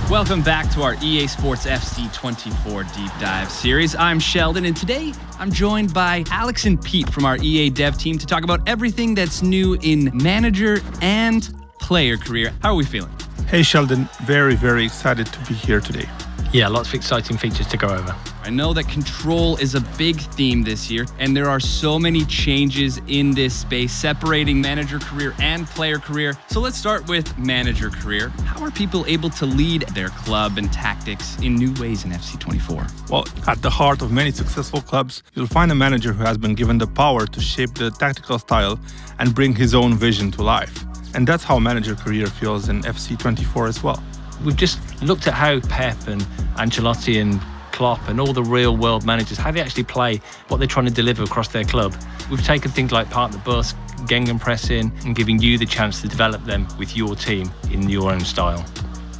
Welcome back to our EA Sports FC 24 Deep Dive series. I'm Sheldon, and today I'm joined by Alex and Pete from our EA Dev team to talk about everything that's new in manager and player career. How are we feeling? Hey Sheldon, very, very excited to be here today. Yeah, lots of exciting features to go over. I know that control is a big theme this year, and there are so many changes in this space, separating manager career and player career. So let's start with manager career. How are people able to lead their club and tactics in new ways in FC24? Well, at the heart of many successful clubs, you'll find a manager who has been given the power to shape the tactical style and bring his own vision to life. And that's how manager career feels in FC24 as well. We've just looked at how Pep and Ancelotti and Klopp and all the real world managers, how they actually play, what they're trying to deliver across their club. We've taken things like park the bus, gegenpressing, and giving you the chance to develop them with your team in your own style.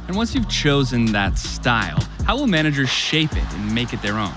And once you've chosen that style, how will managers shape it and make it their own?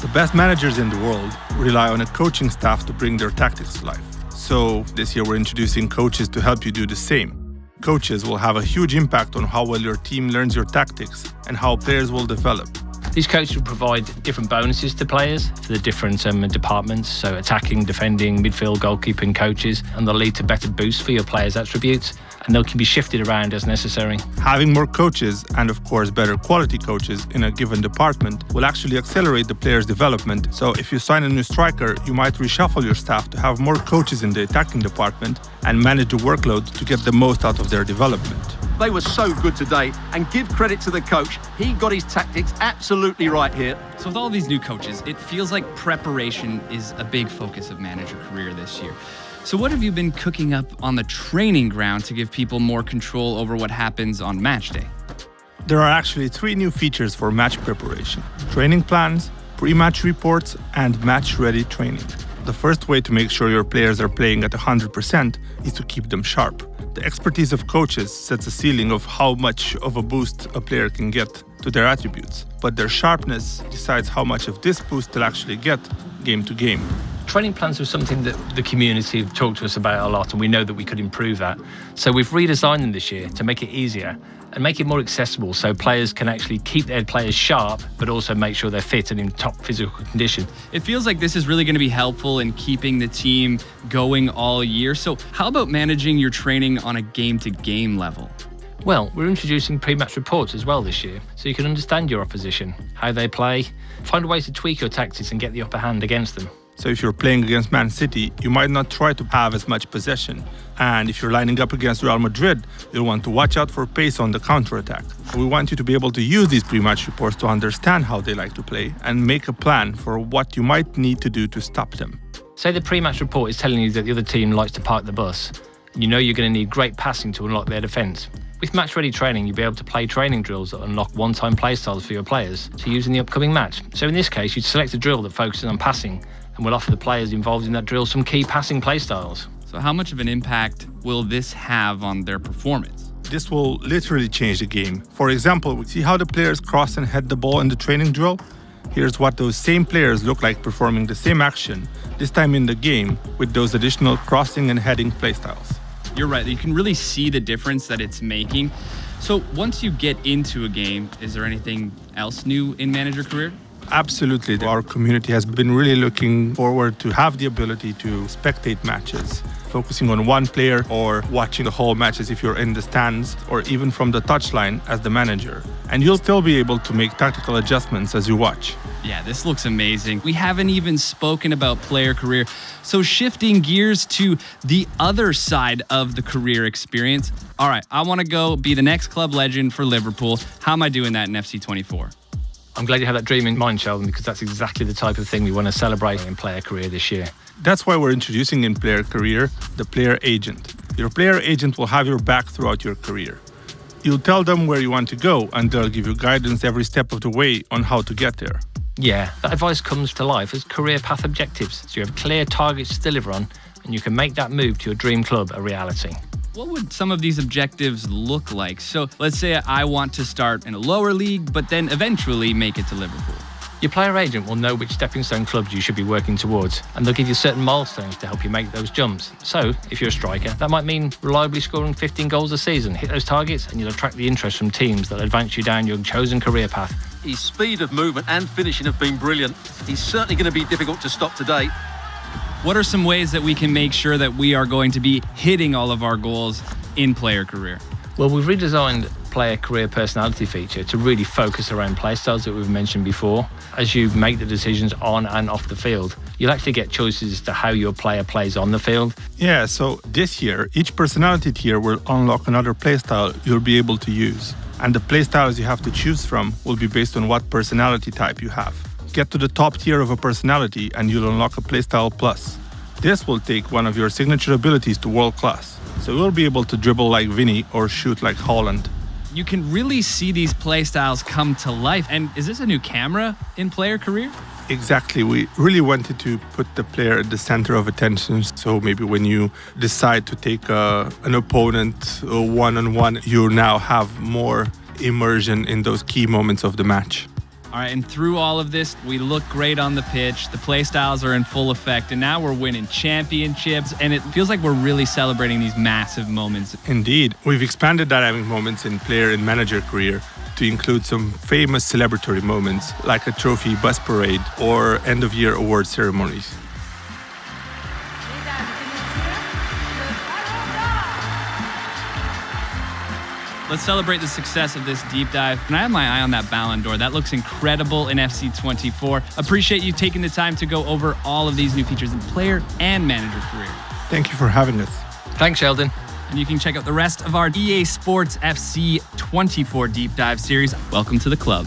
The best managers in the world rely on a coaching staff to bring their tactics to life. So this year we're introducing coaches to help you do the same. Coaches will have a huge impact on how well your team learns your tactics and how players will develop. These coaches will provide different bonuses to players for the different departments, so attacking, defending, midfield, goalkeeping coaches, and they'll lead to better boosts for your players' attributes, and they can be shifted around as necessary. Having more coaches, and of course better quality coaches in a given department, will actually accelerate the player's development. So if you sign a new striker, you might reshuffle your staff to have more coaches in the attacking department and manage the workload to get the most out of their development. They were so good today, and give credit to the coach. He got his tactics absolutely right here. So with all these new coaches, it feels like preparation is a big focus of manager career this year. So what have you been cooking up on the training ground to give people more control over what happens on match day? There are actually 3 new features for match preparation: training plans, pre-match reports, and match-ready training. The first way to make sure your players are playing at 100% is to keep them sharp. The expertise of coaches sets a ceiling of how much of a boost a player can get to their attributes, but their sharpness decides how much of this boost they'll actually get game to game. Training plans are something that the community have talked to us about a lot, and we know that we could improve that. So we've redesigned them this year to make it easier and make it more accessible so players can actually keep their players sharp, but also make sure they're fit and in top physical condition. It feels like this is really going to be helpful in keeping the team going all year. So how about managing your training on a game-to-game level? Well, we're introducing pre-match reports as well this year, so you can understand your opposition, how they play, find ways to tweak your tactics and get the upper hand against them. So if you're playing against Man City, you might not try to have as much possession. And if you're lining up against Real Madrid, you'll want to watch out for pace on the counter-attack. We want you to be able to use these pre-match reports to understand how they like to play and make a plan for what you might need to do to stop them. Say the pre-match report is telling you that the other team likes to park the bus. You know you're going to need great passing to unlock their defence. With match-ready training, you'll be able to play training drills that unlock one-time play styles for your players to use in the upcoming match. So in this case, you'd select a drill that focuses on passing, and we'll offer the players involved in that drill some key passing play styles. So how much of an impact will this have on their performance? This will literally change the game. For example, we see how the players cross and head the ball in the training drill. Here's what those same players look like performing the same action, this time in the game, with those additional crossing and heading play styles. You're right, you can really see the difference that it's making. So once you get into a game, is there anything else new in manager career? Absolutely. Our community has been really looking forward to have the ability to spectate matches, focusing on one player or watching the whole matches if you're in the stands or even from the touchline as the manager. And you'll still be able to make tactical adjustments as you watch. Yeah, this looks amazing. We haven't even spoken about player career. So shifting gears to the other side of the career experience. All right, I want to go be the next club legend for Liverpool. How am I doing that in FC24? I'm glad you have that dream in mind, Sheldon, because that's exactly the type of thing we want to celebrate in player career this year. That's why we're introducing in player career the player agent. Your player agent will have your back throughout your career. You'll tell them where you want to go, and they'll give you guidance every step of the way on how to get there. Yeah, that advice comes to life as career path objectives, so you have clear targets to deliver on, and you can make that move to your dream club a reality. What would some of these objectives look like? So let's say I want to start in a lower league, but then eventually make it to Liverpool. Your player agent will know which stepping stone clubs you should be working towards, and they'll give you certain milestones to help you make those jumps. So, if you're a striker, that might mean reliably scoring 15 goals a season. Hit those targets and you'll attract the interest from teams that'll advance you down your chosen career path. His speed of movement and finishing have been brilliant. He's certainly going to be difficult to stop today. What are some ways that we can make sure that we are going to be hitting all of our goals in player career? Well, we've redesigned player career personality feature to really focus around play styles that we've mentioned before. As you make the decisions on and off the field, you'll actually get choices as to how your player plays on the field. Yeah, so this year, each personality tier will unlock another playstyle you'll be able to use. And the playstyles you have to choose from will be based on what personality type you have. Get to the top tier of a personality and you'll unlock a playstyle plus. This will take one of your signature abilities to world class. So you'll be able to dribble like Vinny or shoot like Haaland. You can really see these playstyles come to life. And is this a new camera in player career? Exactly. We really wanted to put the player at the center of attention. So maybe when you decide to take an opponent one-on-one, you now have more immersion in those key moments of the match. All right, and through all of this, we look great on the pitch. The play styles are in full effect, and now we're winning championships, and it feels like we're really celebrating these massive moments. Indeed. We've expanded dynamic moments in player and manager career to include some famous celebratory moments, like a trophy bus parade or end-of-year award ceremonies. Let's celebrate the success of this deep dive. And I have my eye on that Ballon d'Or. That looks incredible in FC24. Appreciate you taking the time to go over all of these new features in player and manager career. Thank you for having us. Thanks, Sheldon. And you can check out the rest of our EA Sports FC 24 deep dive series. Welcome to the club.